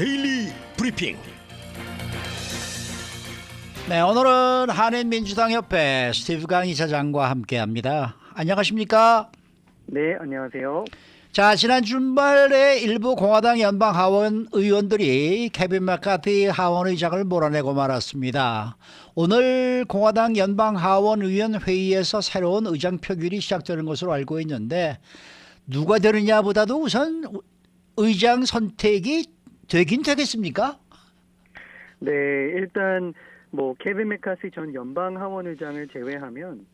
데일리 브리핑. 네, 오늘은 한인민주당협회 스티브 강 이사장과 함께합니다. 안녕하십니까? 네, 안녕하세요. 자, 지난 주말에 일부 공화당 연방 하원 의원들이 케빈 맥카티 하원 의장을 몰아내고 말았습니다. 오늘 공화당 연방 하원 의원 회의에서 새로운 의장 표결이 시작되는 것으로 알고 있는데 누가 되느냐보다도 우선 의장 선택이 되긴 되겠습니까? 네, 일단 케빈 메카시 전 연방 하원 의장을 제외하면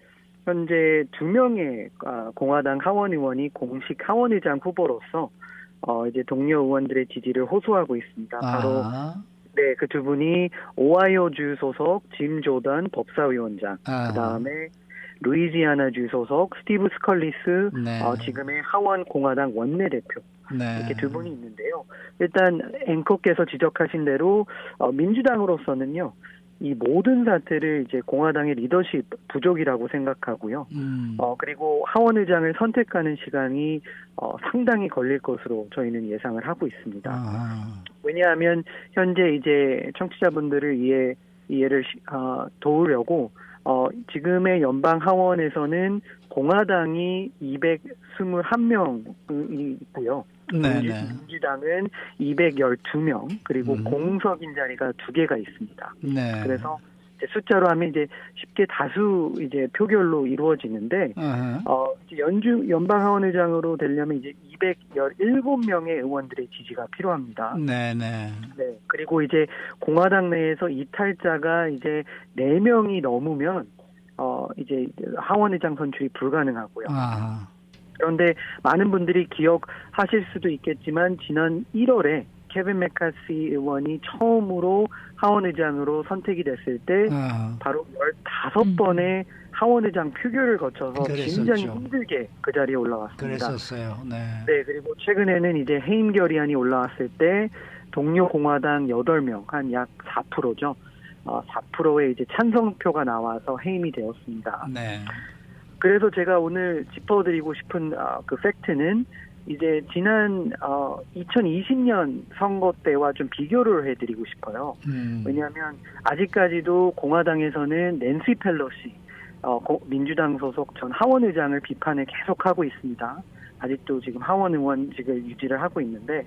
현재 2명의 공화당 하원 의원이 공식 하원 의장 후보로서 이제 동료 의원들의 지지를 호소하고 있습니다. 바로 네, 그 두 분이 오하이오주 소속 짐 조던 법사위원장, 그다음에 루이지아나주 소속 스티브 스컬리스, 네. 지금의 하원 공화당 원내대표. 네. 이렇게 두 분이 있는데요. 일단 앵커께서 지적하신 대로 민주당으로서는요, 이 모든 사태를 이제 공화당의 리더십 부족이라고 생각하고요. 그리고 하원 의장을 선택하는 시간이 상당히 걸릴 것으로 저희는 예상을 하고 있습니다. 왜냐하면 현재 이제 청취자분들을 이해를 도우려고 지금의 연방 하원에서는 공화당이 221명이 있고요. 민주당은 212명, 그리고 공석인 자리가 2개가 있습니다. 네. 그래서 숫자로 하면 이제 쉽게 다수 이제 표결로 이루어지는데, 연방 하원 의장으로 되려면 이제 217명의 의원들의 지지가 필요합니다. 네. 그리고 이제 공화당 내에서 이탈자가 이제 4명이 넘으면, 이제 하원 의장 선출이 불가능하고요. 그런데 많은 분들이 기억하실 수도 있겠지만 지난 1월에 케빈 맥카시 의원이 처음으로 하원 의장으로 선택이 됐을 때 바로 15번의 하원 의장 표결을 거쳐서 굉장히 힘들게 그 자리에 올라왔습니다. 그랬었어요. 네. 네, 그리고 최근에는 이제 해임 결의안이 올라왔을 때 동료 공화당 8명, 한 약 4%죠. 4%의 이제 찬성표가 나와서 해임이 되었습니다. 네. 그래서 제가 오늘 짚어드리고 싶은 그 팩트는 이제 지난 2020년 선거 때와 좀 비교를 해드리고 싶어요. 왜냐하면 아직까지도 공화당에서는 낸시 펠로시 민주당 소속 전 하원 의장을 비판을 계속하고 있습니다. 아직도 지금 하원 의원직을 유지를 하고 있는데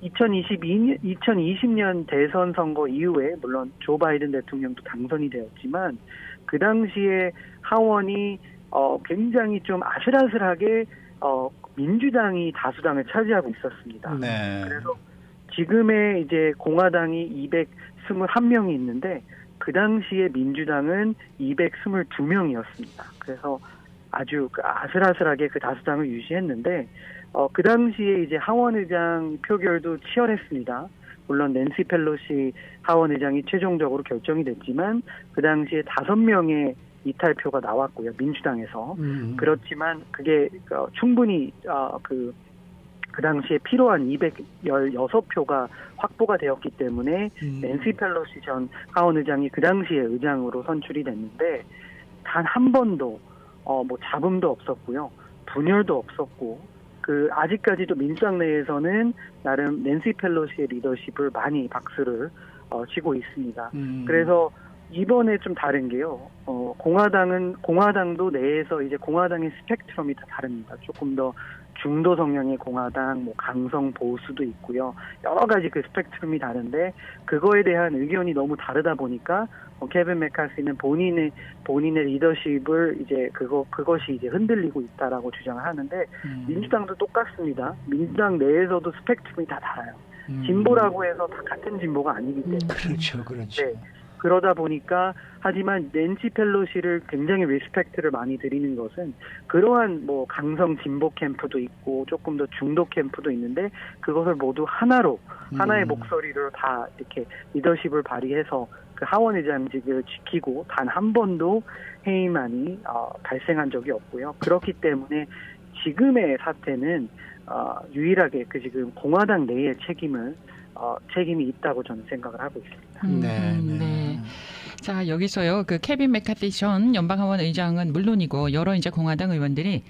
2020년 대선 선거 이후에 물론 조 바이든 대통령도 당선이 되었지만 그 당시에 하원이 굉장히 좀 아슬아슬하게 민주당이 다수당을 차지하고 있었습니다. 네. 그래서 지금의 이제 공화당이 221명이 있는데 그 당시에 민주당은 222명이었습니다. 그래서 아주 아슬아슬하게 그 다수당을 유지했는데 그 당시에 이제 하원 의장 표결도 치열했습니다. 물론 낸시 펠로시 하원 의장이 최종적으로 결정이 됐지만 그 당시에 5명의 이탈표가 나왔고요. 민주당에서. 그렇지만 그게 충분히 그 당시에 필요한 216표가 확보가 되었기 때문에 낸시 펠로시 전 하원 의장이 그 당시에 의장으로 선출이 됐는데 단 한 번도 잡음도 없었고요. 분열도 없었고 아직까지도 민주당 내에서는 나름 낸시 펠로시의 리더십을 많이 박수를 치고 있습니다. 그래서 이번에 좀 다른 게요. 공화당도 내에서 이제 공화당의 스펙트럼이 다 다릅니다. 조금 더 중도 성향의 공화당, 강성 보수도 있고요. 여러 가지 그 스펙트럼이 다른데 그거에 대한 의견이 너무 다르다 보니까 케빈 맥카시는 본인의 리더십을 이제 그것이 이제 흔들리고 있다라고 주장을 하는데 민주당도 똑같습니다. 민주당 내에서도 스펙트럼이 다 달라요. 진보라고 해서 다 같은 진보가 아니기 때문에. 그렇죠. 네. 그러다 보니까 하지만 낸시 펠로시를 굉장히 리스펙트를 많이 드리는 것은 그러한 강성 진보 캠프도 있고 조금 더 중도 캠프도 있는데 그것을 모두 하나의 목소리로 다 이렇게 리더십을 발휘해서 그 하원 의장직을 지키고 단 한 번도 해임안이 발생한 적이 없고요. 그렇기 때문에 지금의 사태는 유일하게 지금 공화당 내의 책임이 있다고 저는 생각을 하고 있습니다. 네. 자, 여기서요. 그 케빈 맥카티 전 연방하원 의장은 물론이고 여러 이제 공화당 의원들이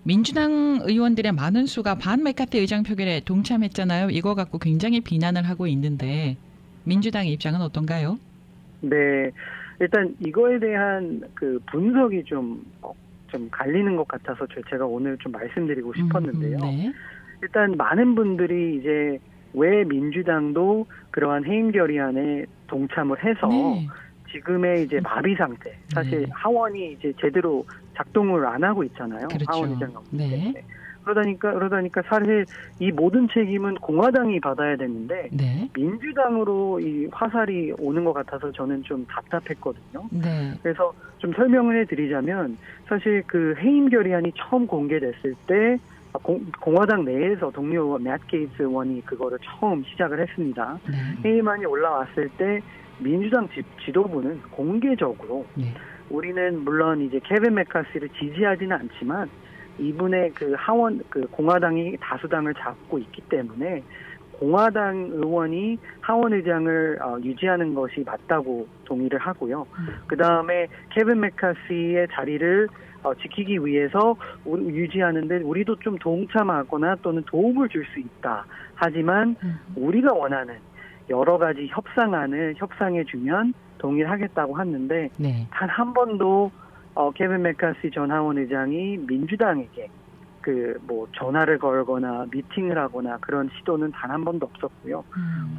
민주당 의원들의 많은 수가 반 메카티 의장 표결에 동참했잖아요. 이거 갖고 굉장히 비난을 하고 있는데 민주당의 입장은 어떤가요? 네, 일단 이거에 대한 그 분석이 좀 갈리는 것 같아서 제가 오늘 좀 말씀드리고 싶었는데요. 네. 일단 많은 분들이 이제 왜 민주당도 그러한 해임 결의안에 동참을 해서 네. 지금의 이제 마비 상태, 사실 네. 하원이 이제 제대로 작동을 안 하고 있잖아요. 그렇죠. 하원 의장이 없기 네. 때문에. 그러다니까 사실 이 모든 책임은 공화당이 받아야 되는데 네. 민주당으로 이 화살이 오는 것 같아서 저는 좀 답답했거든요. 네. 그래서 좀 설명을 해드리자면 사실 그 해임 결의안이 처음 공개됐을 때 공화당 내에서 동료 의원 맷 게이츠 의원이 그거를 처음 시작을 했습니다. 네. 해임안이 올라왔을 때 민주당 지도부는 공개적으로 네. 우리는 물론 이제 케빈 맥카시를 지지하지는 않지만 이분의 그 하원 그 공화당이 다수당을 잡고 있기 때문에 공화당 의원이 하원 의장을 유지하는 것이 맞다고 동의를 하고요. 그 다음에 케빈 맥카시의 자리를 지키기 위해서 유지하는데 우리도 좀 동참하거나 또는 도움을 줄 수 있다. 하지만 우리가 원하는 여러 가지 협상해주면 동의를 하겠다고 했는데 네. 단 한 번도 케빈 맥카시 전 하원 의장이 민주당에게 그 뭐 전화를 걸거나 미팅을 하거나 그런 시도는 단 한 번도 없었고요.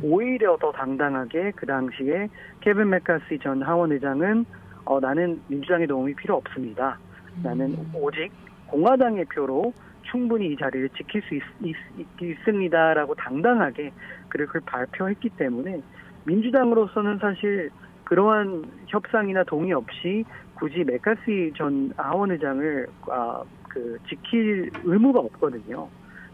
오히려 더 당당하게 그 당시에 케빈 맥카시 전 하원 의장은 나는 민주당의 도움이 필요 없습니다. 나는 오직 공화당의 표로 충분히 이 자리를 지킬 수 있습니다라고 당당하게 그걸 발표했기 때문에 민주당으로서는 사실 그러한 협상이나 동의 없이 굳이 맥카시 전 하원 의장을 지킬 의무가 없거든요.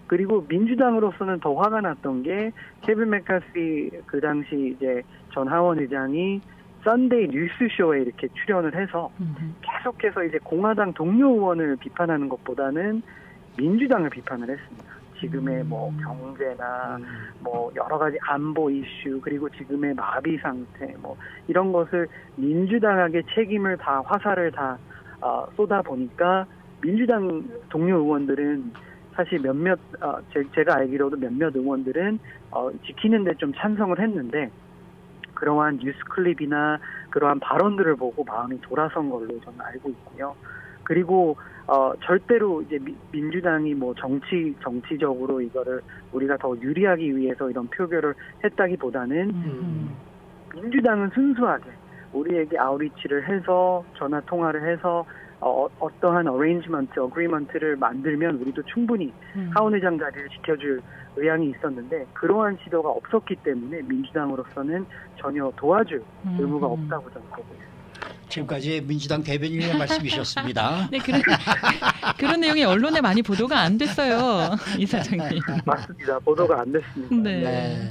그리고 민주당으로서는 더 화가 났던 게 케빈 맥카시 그 당시 이제 전 하원 의장이 썬데이 뉴스쇼에 이렇게 출연을 해서 계속해서 이제 공화당 동료 의원을 비판하는 것보다는 민주당을 비판을 했습니다. 지금의 뭐 경제나 뭐 여러 가지 안보 이슈 그리고 지금의 마비 상태 뭐 이런 것을 민주당에게 책임을 다 화살을 다 쏟아 보니까 민주당 동료 의원들은 사실 몇몇 제가 알기로도 몇몇 의원들은 지키는데 좀 찬성을 했는데 그러한 뉴스 클립이나 그러한 발언들을 보고 마음이 돌아선 걸로 저는 알고 있고요. 그리고 절대로 이제 민주당이 뭐 정치적으로 이거를 우리가 더 유리하기 위해서 이런 표결을 했다기보다는 민주당은 순수하게 우리에게 아웃리치를 해서 전화 통화를 해서 어떠한 어그리먼트를 만들면 우리도 충분히 하원 의장 자리를 지켜줄 의향이 있었는데 그러한 시도가 없었기 때문에 민주당으로서는 전혀 도와줄 의무가 없다고 저는 보고 있습니다. 지금까지 민주당 대변인의 말씀이셨습니다. 네, 그런 내용이 언론에 많이 보도가 안 됐어요, 이사장님. 맞습니다. 보도가 안 됐습니다. 네. 네.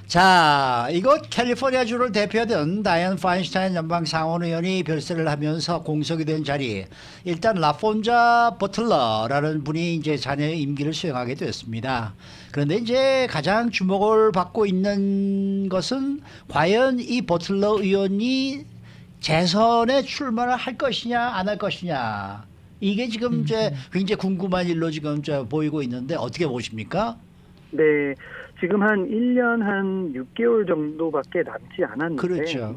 자, 이거 캘리포니아주를 대표하던 다이언 파인슈타인 연방 상원의원이 별세를 하면서 공석이 된 자리, 일단 라폰자 버틀러라는 분이 이제 자녀의 임기를 수행하게 됐습니다. 그런데 이제 가장 주목을 받고 있는 것은 과연 이 버틀러 의원이 재선에 출마를 할 것이냐 안 할 것이냐, 이게 지금 이제 굉장히 궁금한 일로 지금 보이고 있는데 어떻게 보십니까? 네, 지금 한 1년 한 6개월 정도밖에 남지 않았는데. 그렇죠.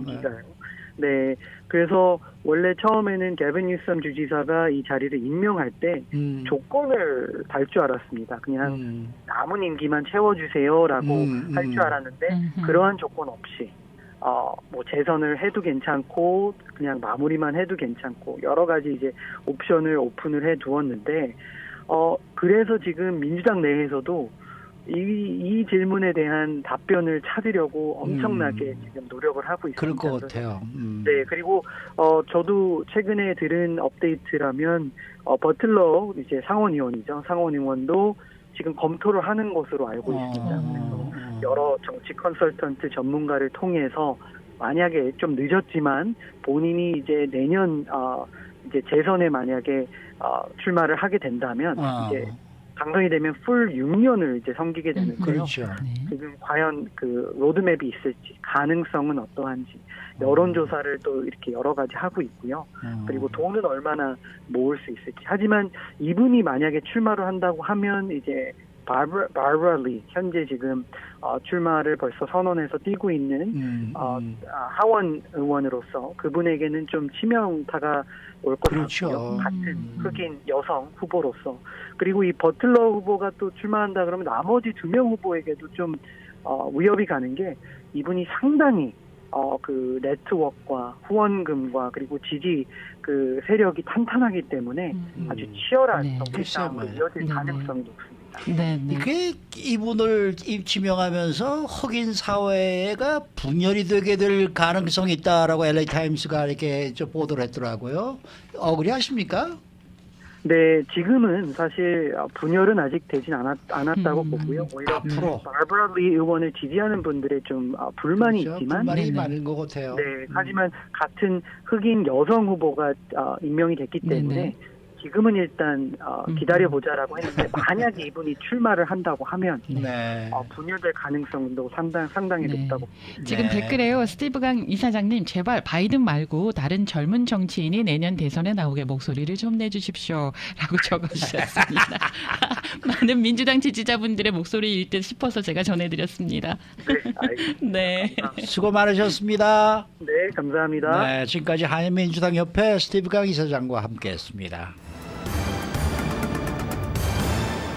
네, 그래서 원래 처음에는 게빈 뉴섬 주지사가 이 자리를 임명할 때 조건을 달 줄 알았습니다. 그냥 남은 임기만 채워주세요라고 할 줄 알았는데 그러한 조건 없이 뭐 재선을 해도 괜찮고 그냥 마무리만 해도 괜찮고 여러 가지 이제 옵션을 오픈을 해 두었는데 그래서 지금 민주당 내에서도 이 질문에 대한 답변을 찾으려고 엄청나게 지금 노력을 하고 있습니다. 그럴 것 같아요. 네, 그리고 저도 최근에 들은 업데이트라면 버틀러 이제 상원의원이죠. 상원의원도 지금 검토를 하는 것으로 알고 있습니다. 그래서 여러 정치 컨설턴트 전문가를 통해서 만약에 좀 늦었지만 본인이 이제 내년 이제 재선에 만약에 출마를 하게 된다면 이제 당선이 되면 풀 6년을 이제 섬기게 되는데요. 그렇죠. 네. 지금 과연 그 로드맵이 있을지, 가능성은 어떠한지, 여론조사를 또 이렇게 여러 가지 하고 있고요. 그리고 돈은 얼마나 모을 수 있을지. 하지만 이분이 만약에 출마를 한다고 하면 이제 바브라 리, 현재 지금 출마를 벌써 선언해서 뛰고 있는 하원 의원으로서 그분에게는 좀 치명타가 올 것 그렇죠. 같고요. 같은 흑인 여성 후보로서. 그리고 이 버틀러 후보가 또 출마한다 그러면 나머지 2명 후보에게도 좀 위협이 가는 게 이분이 상당히 그 네트워크와 후원금과 그리고 지지 그 세력이 탄탄하기 때문에 아주 치열한 네. 정치 싸움으로 글쎄요. 이어질 네, 가능성이 높습니다. 네, 네. 이게 이분을 지명하면서 흑인 사회가 분열이 되게 될 가능성이 있다라고 LA 타임스가 이렇게 보도를 했더라고요. 억울해하십니까? 네, 지금은 사실 분열은 아직 되진 않았다고 보고요. 오히려 앞으로 바브라 리 의원을 지지하는 분들의 좀 불만이 그렇죠. 있지만 불만이 네네. 많은 것 같아요. 네, 하지만 같은 흑인 여성 후보가 임명이 됐기 때문에 네네. 지금은 일단 기다려보자라고 했는데 만약에 이분이 출마를 한다고 하면 네. 분열될 가능성도 상당히 네. 높다고. 지금 네. 댓글에요. 스티브 강 이사장님 제발 바이든 말고 다른 젊은 정치인이 내년 대선에 나오게 목소리를 좀 내주십시오 라고 적어주셨습니다. 많은 민주당 지지자분들의 목소리일 듯 싶어서 제가 전해드렸습니다. 네, 알겠습니다. 네. 수고 많으셨습니다. 네, 감사합니다. 네, 지금까지 한민주당 협회 스티브 강 이사장과 함께했습니다.